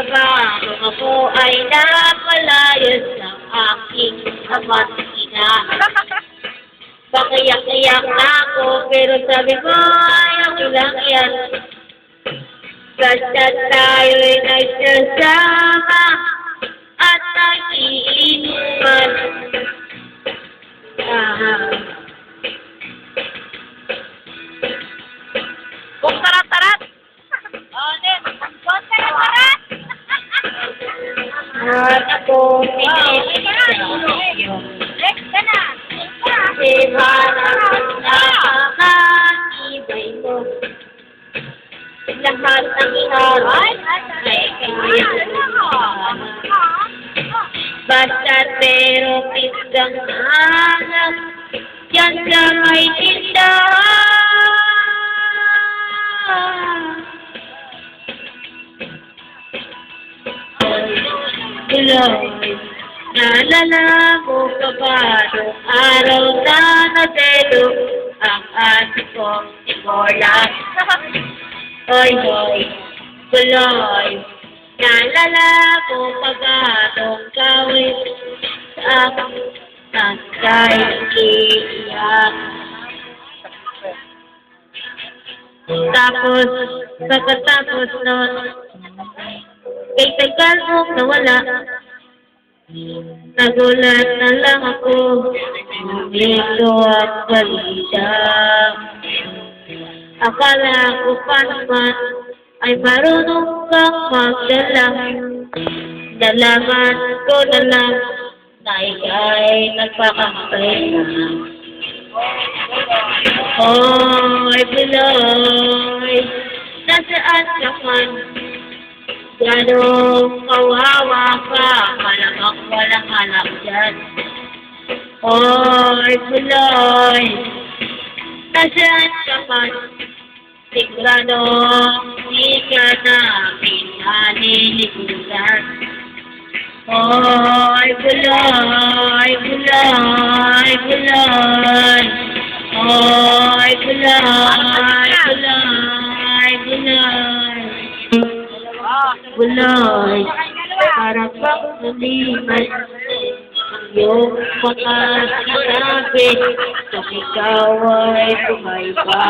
ba kung ako ay napalayas ng aking ama't ina? Pakiyak-iyak na ako, pero sabi ko ay okay lang yan. Basta tayo'y nagsasama at nag-iinuman. Kung tarat-tarat! Kung tarat-tarat! At ako Next ka na! kasi harap na kakatibay mo. Lahat ng iharap ay kailangan. Basta pero pisang hanap yan sa may tindahan. Tuloy, naalala mo pa ba nung araw na naselo ang ate kong si Mola? Hoy, hoy, tuloy, naalala mo pa ba nung gawin sa tatay iiyak? Tapos, pagkatapos nun, kay tagal mong nawala, nagulat na lang ako, ito ang balita. Akala ko pa naman ay marunong kang magdala. Nalaman ko na lang na ika'y nagpakampay na. Hoy, Buloy, nasaan ka man? Ganong kawawa ka, malamang walang hanap dyan. Hoy, Buloy, nasaan ka man? Siguradong di ka namin nalilikutan. Hoy, Buloy, Buloy, Buloy. Hoy, Buloy, Buloy, Buloy. Buloy, para bang lumiman ang iyong mga sinabi kung ikaw ay bumay pa.